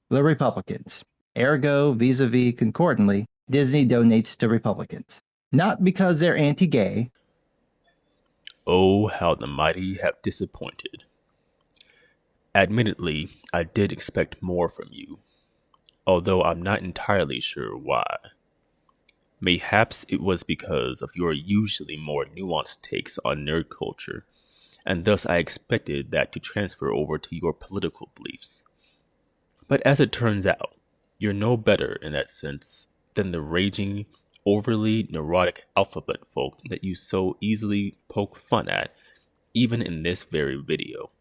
the Republicans. Ergo, vis-a-vis concordantly, Disney donates to Republicans. Not because they're anti-gay. Oh, how the mighty have disappointed. Admittedly, I did expect more from you, although I'm not entirely sure why. Mayhaps it was because of your usually more nuanced takes on nerd culture, and thus I expected that to transfer over to your political beliefs. But as it turns out, you're no better in that sense than the raging, overly neurotic alphabet folk that you so easily poke fun at, even in this very video.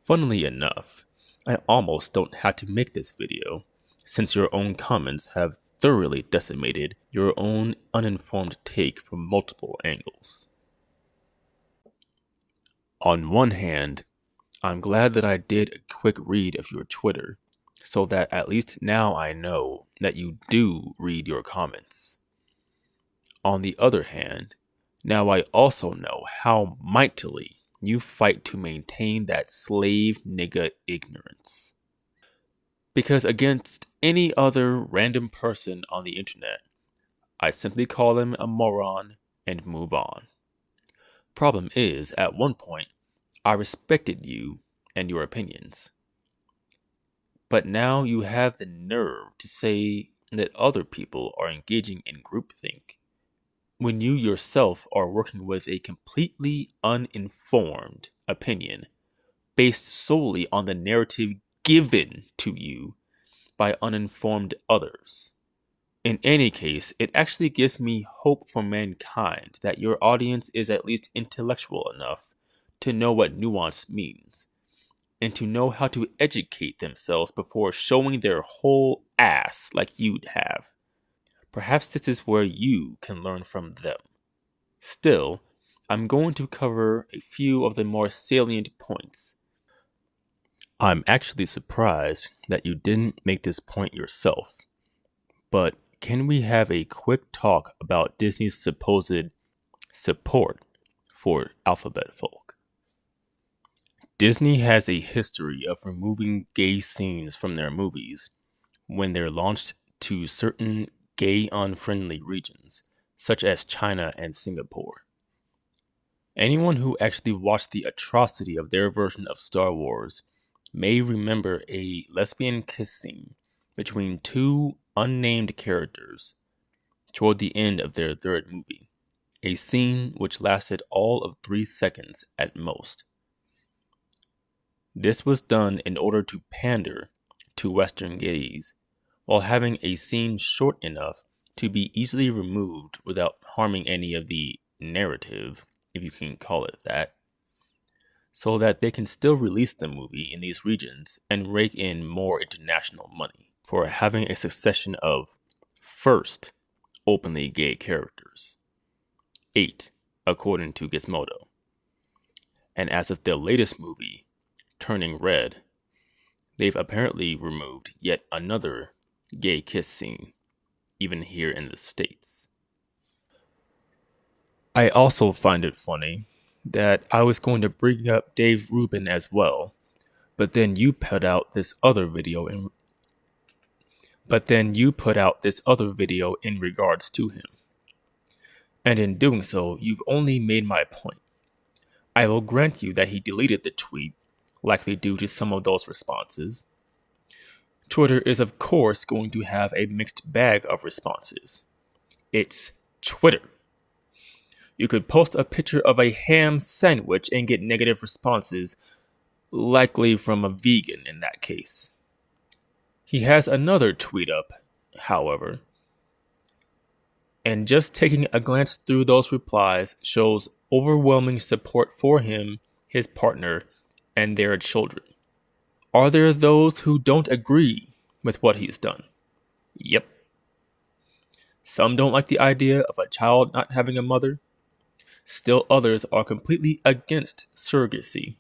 Funnily enough, I almost don't have to make this video, since your own comments have thoroughly decimated your own uninformed take from multiple angles. On one hand, I'm glad that I did a quick read of your Twitter, so that at least now I know that you do read your comments. On the other hand, now I also know how mightily you fight to maintain that slave nigga ignorance. Because against any other random person on the internet, I simply call him a moron and move on. Problem is, at one point, I respected you and your opinions. But now you have the nerve to say that other people are engaging in groupthink when you yourself are working with a completely uninformed opinion based solely on the narrative given to you by uninformed others. In any case, it actually gives me hope for mankind that your audience is at least intellectual enough to know what nuance means, and to know how to educate themselves before showing their whole ass like you'd have. Perhaps this is where you can learn from them. Still, I'm going to cover a few of the more salient points. I'm actually surprised that you didn't make this point yourself, but can we have a quick talk about Disney's supposed support for alphabet folk? Disney has a history of removing gay scenes from their movies when they're launched to certain gay unfriendly regions, such as China and Singapore. Anyone who actually watched the atrocity of their version of Star Wars may remember a lesbian kiss scene between two unnamed characters toward the end of their third movie, a scene which lasted all of 3 seconds at most. This was done in order to pander to Western gays, while having a scene short enough to be easily removed without harming any of the narrative, if you can call it that, so that they can still release the movie in these regions and rake in more international money for having a succession of first openly gay characters. 8, according to Gizmodo. And as of their latest movie, Turning Red, they've apparently removed yet another gay kiss scene, even here in the States. I also find it funny that I was going to bring up Dave Rubin as well, but then you put out this other video in regards to him. And in doing so, you've only made my point. I will grant you that he deleted the tweet, likely due to some of those responses. Twitter is of course going to have a mixed bag of responses. It's Twitter. You could post a picture of a ham sandwich and get negative responses, likely from a vegan in that case. He has another tweet up, however, and just taking a glance through those replies shows overwhelming support for him, his partner, and their children. Are there those who don't agree with what he's done? Yep. Some don't like the idea of a child not having a mother. Still others are completely against surrogacy,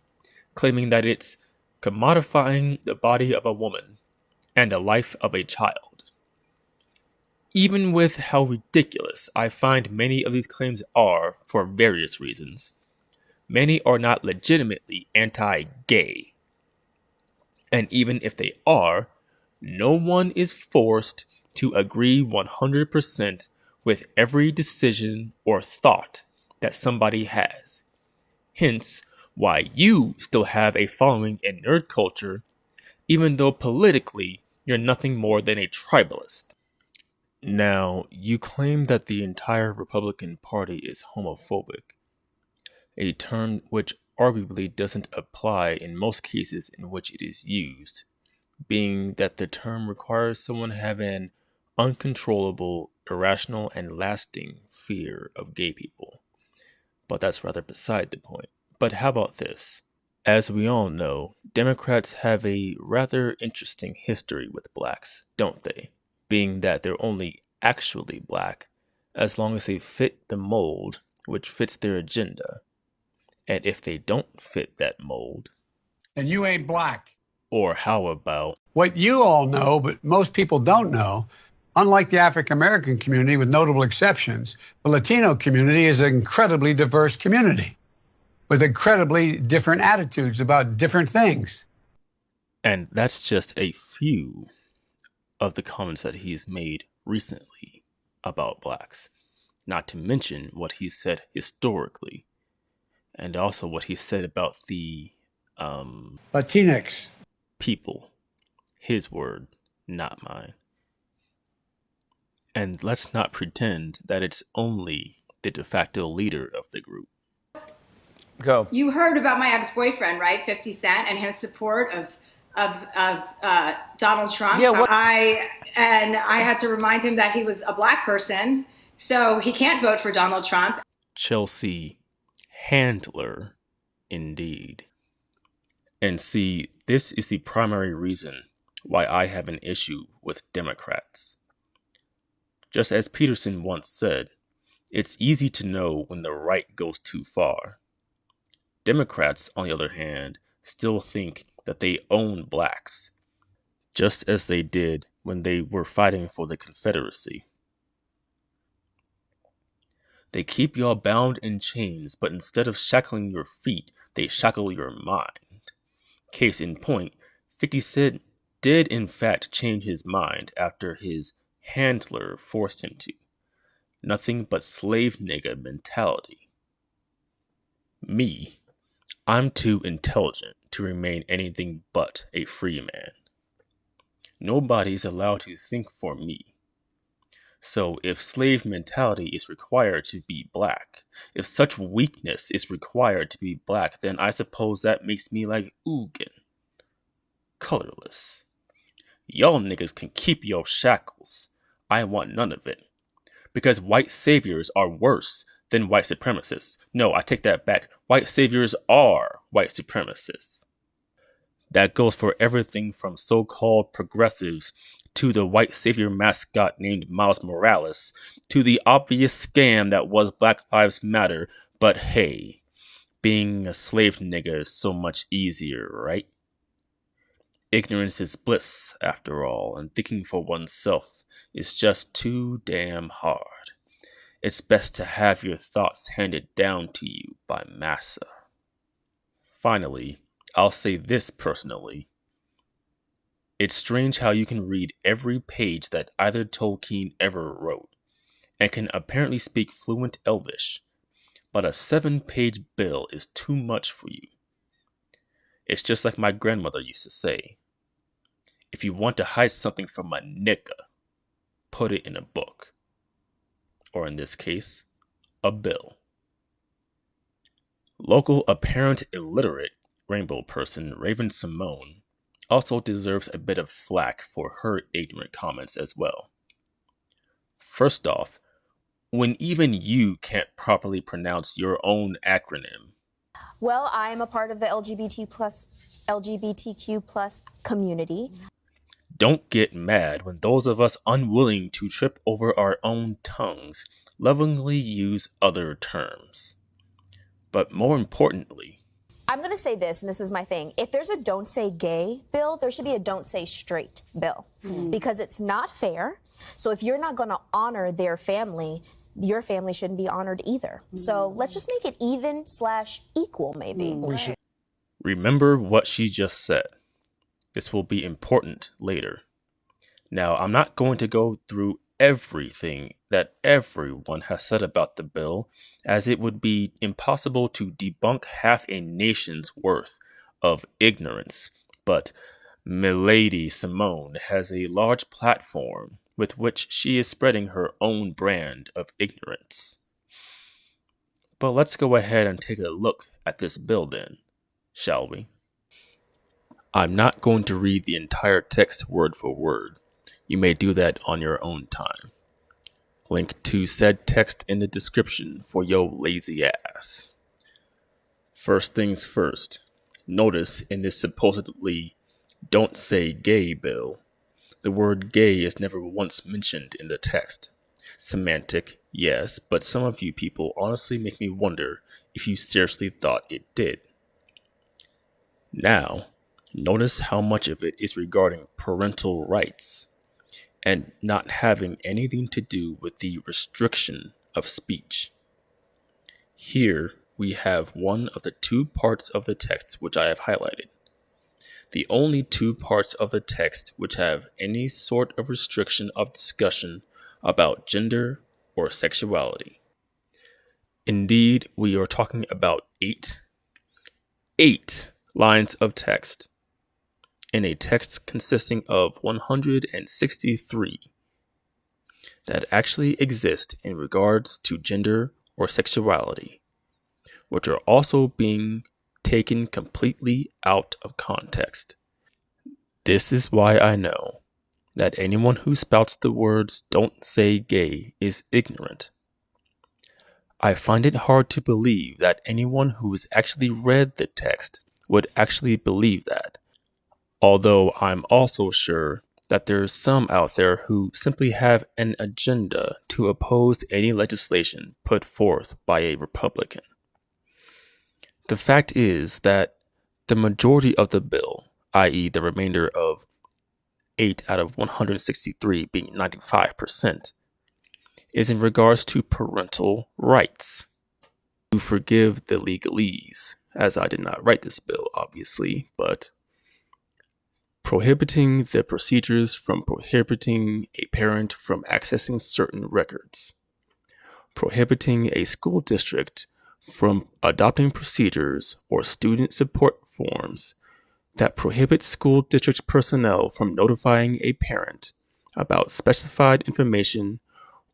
claiming that it's commodifying the body of a woman and the life of a child. Even with how ridiculous I find many of these claims are for various reasons, many are not legitimately anti-gay. And even if they are, no one is forced to agree 100% with every decision or thought that somebody has. Hence, why you still have a following in nerd culture, even though politically you're nothing more than a tribalist. Now, you claim that the entire Republican Party is homophobic, a term which arguably doesn't apply in most cases in which it is used, being that the term requires someone to have an uncontrollable, irrational, and lasting fear of gay people. But that's rather beside the point. But how about this? As we all know, Democrats have a rather interesting history with blacks, don't they? Being that they're only actually black as long as they fit the mold which fits their agenda. And if they don't fit that mold, and you ain't black. Or how about What you all know, but most people don't know, unlike the African American community, with notable exceptions, the Latino community is an incredibly diverse community with incredibly different attitudes about different things. And that's just a few of the comments that he's made recently about blacks. Not to mention what he said historically, and also what he said about the Latinx people. His word, not mine. And let's not pretend that it's only the de facto leader of the group. Go. You heard about my ex-boyfriend, right? 50 Cent and his support of Donald Trump. Yeah, what- I had to remind him that he was a black person, so he can't vote for Donald Trump. Chelsea Handler, indeed. And see, this is the primary reason why I have an issue with Democrats. Just as Peterson once said, it's easy to know when the right goes too far. Democrats, on the other hand, still think that they own blacks, just as they did when they were fighting for the Confederacy. They keep y'all bound in chains, but instead of shackling your feet, they shackle your mind. Case in point, 50 Cent did in fact change his mind after his handler forced him to. Nothing but slave nigga mentality. Me, I'm too intelligent to remain anything but a free man. Nobody's allowed to think for me. So if slave mentality is required to be black, if such weakness is required to be black, then I suppose that makes me like Ugin. Colorless. Y'all niggas can keep your shackles. I want none of it. Because white saviors are worse than white supremacists. No, I take that back. White saviors are white supremacists. That goes for everything from so-called progressives to the white savior mascot named Miles Morales to the obvious scam that was Black Lives Matter. But hey, being a slave nigga is so much easier, right? Ignorance is bliss, after all, and thinking for oneself is just too damn hard. It's best to have your thoughts handed down to you by massa. Finally, I'll say this personally. It's strange how you can read every page that either Tolkien ever wrote, and can apparently speak fluent Elvish, but a 7-page bill is too much for you. It's just like my grandmother used to say. If you want to hide something from a nigga, put it in a book. Or in this case, a bill. Local apparent illiterate rainbow person Raven-Symone also deserves a bit of flack for her ignorant comments as well. First off, when even you can't properly pronounce your own acronym. Well, I am a part of the LGBTQ plus community. Don't get mad when those of us unwilling to trip over our own tongues lovingly use other terms. But more importantly, I'm going to say this, and this is my thing. If there's a don't say gay bill, there should be a don't say straight bill. Because it's not fair. So if you're not going to honor their family, your family shouldn't be honored either. So let's just make it even/equal, maybe. Remember what she just said. This will be important later. Now, I'm not going to go through everything that everyone has said about the bill, as it would be impossible to debunk half a nation's worth of ignorance, but Milady Simone has a large platform with which she is spreading her own brand of ignorance. But let's go ahead and take a look at this bill then, shall we? I'm not going to read the entire text word for word. You may do that on your own time. Link to said text in the description for your lazy ass. First things first, notice in this supposedly "don't say gay" bill, the word gay is never once mentioned in the text. Semantic, yes, but some of you people honestly make me wonder if you seriously thought it did. Now, notice how much of it is regarding parental rights and not having anything to do with the restriction of speech. Here we have one of the two parts of the text which I have highlighted. The only two parts of the text which have any sort of restriction of discussion about gender or sexuality. Indeed, we are talking about eight lines of text in a text consisting of 163 that actually exist in regards to gender or sexuality, which are also being taken completely out of context. This is why I know that anyone who spouts the words "don't say gay" is ignorant. I find it hard to believe that anyone who has actually read the text would actually believe that, although I'm also sure that there's some out there who simply have an agenda to oppose any legislation put forth by a Republican. The fact is that the majority of the bill, i.e. the remainder of 8 out of 163 being 95%, is in regards to parental rights. To forgive the legalese, as I did not write this bill, obviously, but prohibiting the procedures from prohibiting a parent from accessing certain records, prohibiting a school district from adopting procedures or student support forms that prohibit school district personnel from notifying a parent about specified information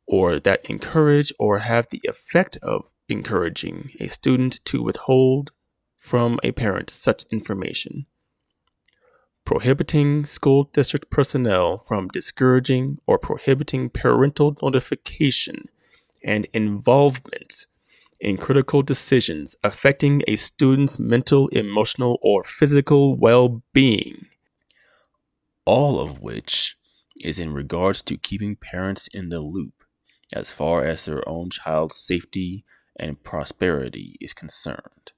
or that encourage or have the effect of encouraging a student to withhold from a parent such information, prohibiting school district personnel from discouraging or prohibiting parental notification and involvement in critical decisions affecting a student's mental, emotional, or physical well-being, all of which is in regards to keeping parents in the loop as far as their own child's safety and prosperity is concerned.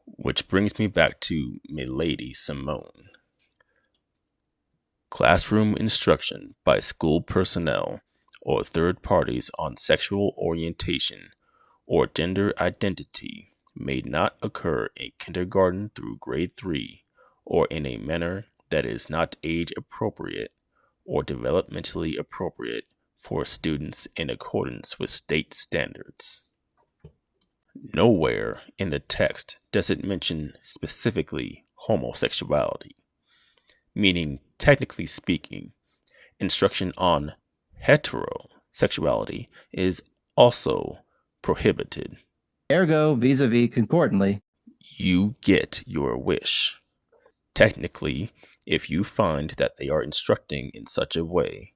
Which brings me back to Milady Simone. Classroom instruction by school personnel or third parties on sexual orientation or gender identity may not occur in kindergarten through grade 3 or in a manner that is not age appropriate or developmentally appropriate for students in accordance with state standards. Nowhere in the text does it mention specifically homosexuality, meaning, technically speaking, instruction on heterosexuality is also prohibited. Ergo, vis-a-vis, concordantly, You get your wish. Technically, if you find that they are instructing in such a way,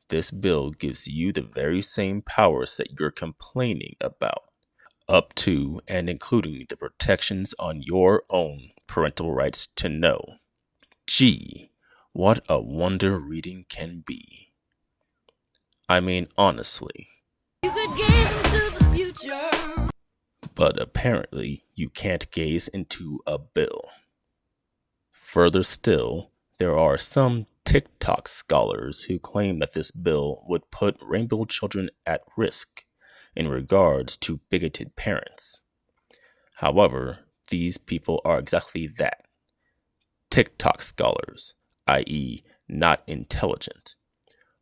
this bill gives you the very same powers that you're complaining about, up to and including the protections on your own parental rights to know. Gee, what a wonder reading can be. I mean, honestly. You could gaze into the future. But apparently, you can't gaze into a bill. Further still, there are some TikTok scholars who claim that this bill would put rainbow children at risk in regards to bigoted parents. However, these people are exactly that, TikTok scholars, i.e., not intelligent.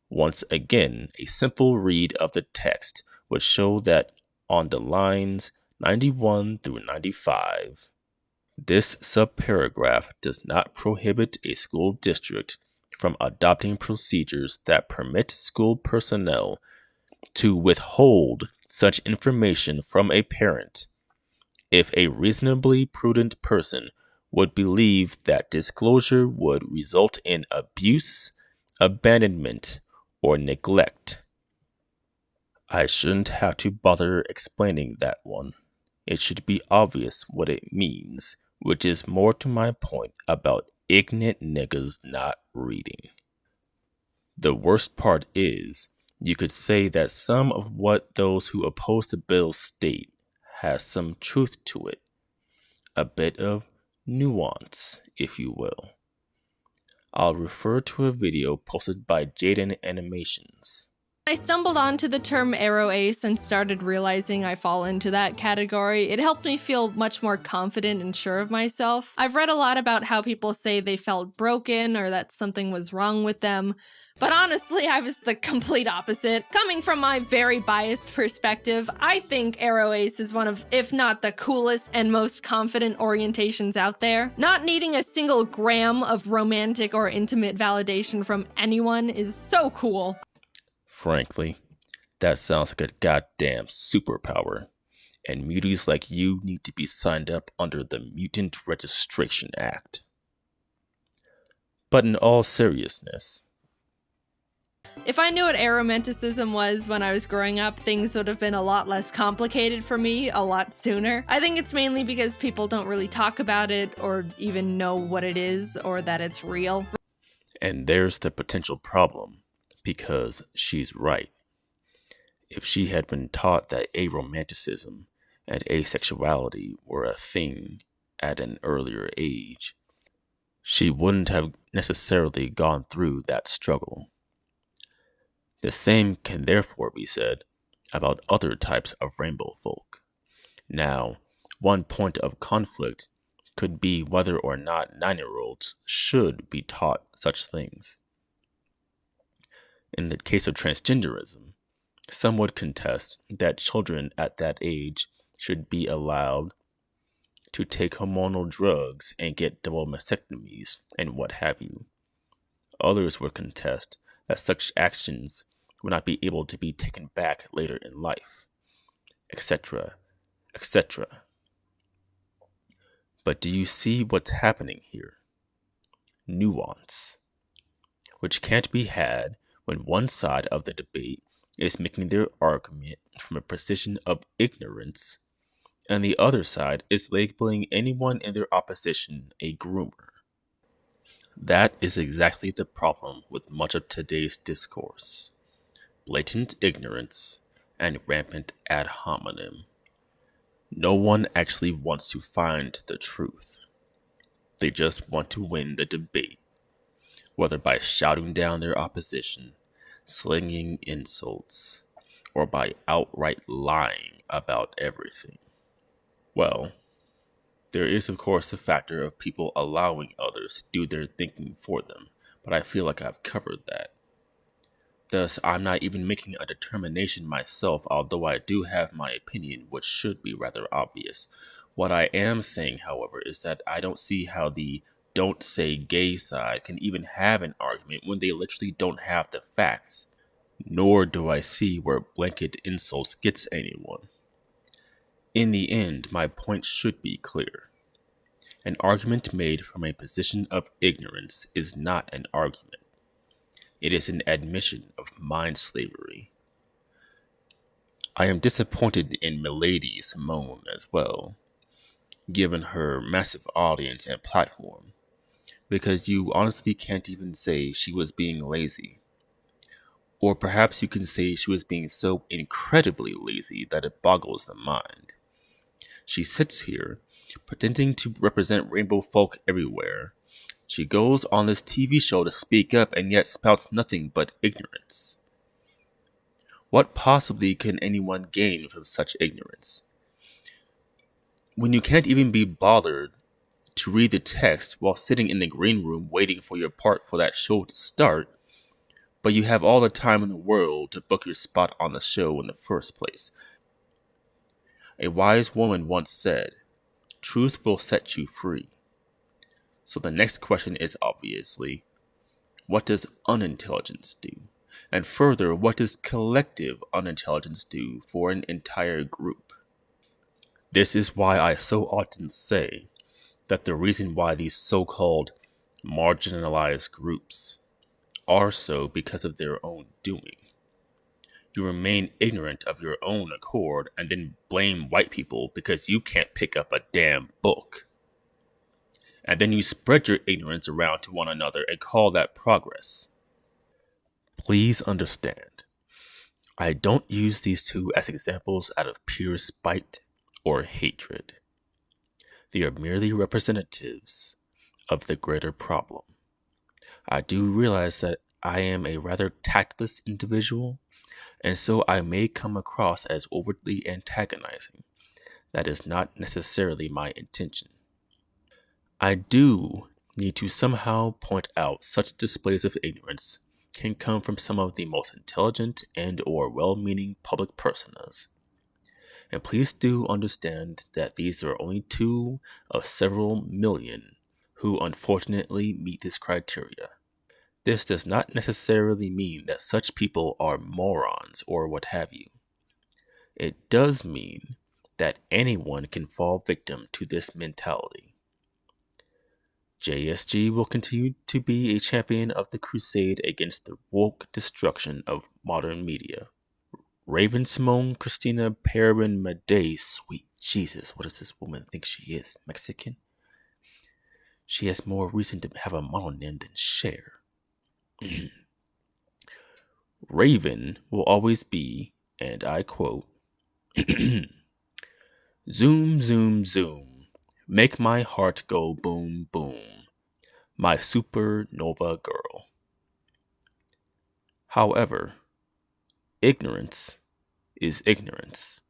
Once again, a simple read of the text would show that on the lines 91 through 95, this subparagraph does not prohibit a school district from adopting procedures that permit school personnel to withhold such information from a parent if a reasonably prudent person would believe that disclosure would result in abuse, abandonment, or neglect. I shouldn't have to bother explaining that one. It should be obvious what it means, which is more to my point about ignorant niggas not reading. The worst part is, you could say that some of what those who oppose the bill state has some truth to it. A bit of nuance, if you will. I'll refer to a video posted by Jaden Animations. I stumbled onto the term arrow ace and started realizing I fall into that category. It helped me feel much more confident and sure of myself. I've read a lot about how people say they felt broken or that something was wrong with them, but honestly, I was the complete opposite. Coming from my very biased perspective, I think arrow ace is one of, if not the coolest and most confident orientations out there. Not needing a single gram of romantic or intimate validation from anyone is so cool. Frankly, that sounds like a goddamn superpower, and muties like you need to be signed up under the Mutant Registration Act. But in all seriousness, if I knew what aromanticism was when I was growing up, things would have been a lot less complicated for me a lot sooner. I think it's mainly because people don't really talk about it or even know what it is or that it's real. And there's the potential problem. Because she's right. If she had been taught that aromanticism and asexuality were a thing at an earlier age, she wouldn't have necessarily gone through that struggle. The same can therefore be said about other types of rainbow folk. Now, one point of conflict could be whether or not 9-year-olds should be taught such things. In the case of transgenderism, some would contest that children at that age should be allowed to take hormonal drugs and get double mastectomies and what have you. Others would contest that such actions would not be able to be taken back later in life, etc., etc. But do you see what's happening here? Nuance, which can't be had when one side of the debate is making their argument from a position of ignorance, and the other side is labeling anyone in their opposition a groomer. That is exactly the problem with much of today's discourse. Blatant ignorance and rampant ad hominem. No one actually wants to find the truth. They just want to win the debate, whether by shouting down their opposition, slinging insults, or by outright lying about everything. Well, there is of course the factor of people allowing others to do their thinking for them, but I feel like I've covered that. Thus, I'm not even making a determination myself, although I do have my opinion, which should be rather obvious. What I am saying, however, is that I don't see how the don't say gay side can even have an argument when they literally don't have the facts. Nor do I see where blanket insults gets anyone. In the end, my point should be clear. An argument made from a position of ignorance is not an argument. It is an admission of mind slavery. I am disappointed in Raven-Symone as well, given her massive audience and platform, because you honestly can't even say she was being lazy. Or perhaps you can say she was being so incredibly lazy that it boggles the mind. She sits here, pretending to represent rainbow folk everywhere. She goes on this TV show to speak up and yet spouts nothing but ignorance. What possibly can anyone gain from such ignorance? When you can't even be bothered to read the text while sitting in the green room waiting for your part for that show to start, but you have all the time in the world to book your spot on the show in the first place. A wise woman once said, "Truth will set you free." So the next question is obviously, what does unintelligence do? And further, what does collective unintelligence do for an entire group? This is why I so often say that the reason why these so-called marginalized groups are so because of their own doing. You remain ignorant of your own accord and then blame white people because you can't pick up a damn book. And then you spread your ignorance around to one another and call that progress. Please understand, I don't use these two as examples out of pure spite or hatred. They are merely representatives of the greater problem. I do realize that I am a rather tactless individual, and so I may come across as overtly antagonizing. That is not necessarily my intention. I do need to somehow point out such displays of ignorance can come from some of the most intelligent and or well-meaning public personas. And please do understand that these are only 2 of several million who unfortunately meet this criteria. This does not necessarily mean that such people are morons or what have you. It does mean that anyone can fall victim to this mentality. JSG will continue to be a champion of the crusade against the woke destruction of modern media. Raven-Symone Christina Perrin Madej, sweet Jesus, what does this woman think she is? Mexican? She has more reason to have a mononym than Cher. Raven will always be, and I quote, "Zoom, zoom, zoom, make my heart go boom, boom, my supernova girl." However, ignorance is ignorance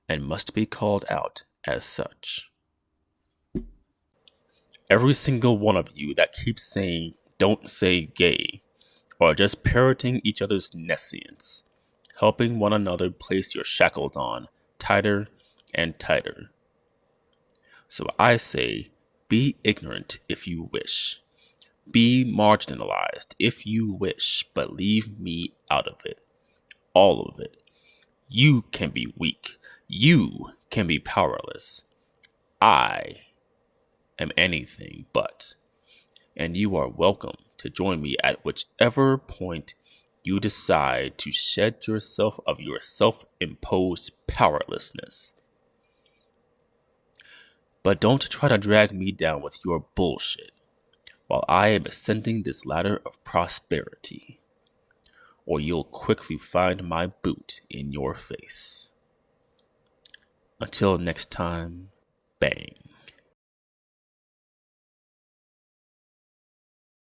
and must be called out as such. Every single one of you that keeps saying "don't say gay" are just parroting each other's nescience, helping one another place your shackles on tighter and tighter. So I say, be ignorant if you wish. Be marginalized if you wish, but leave me out of it. All of it. You can be weak. You can be powerless. I am anything but. And you are welcome to join me at whichever point you decide to shed yourself of your self-imposed powerlessness. But don't try to drag me down with your bullshit while I am ascending this ladder of prosperity, or you'll quickly find my boot in your face. Until next time, bang.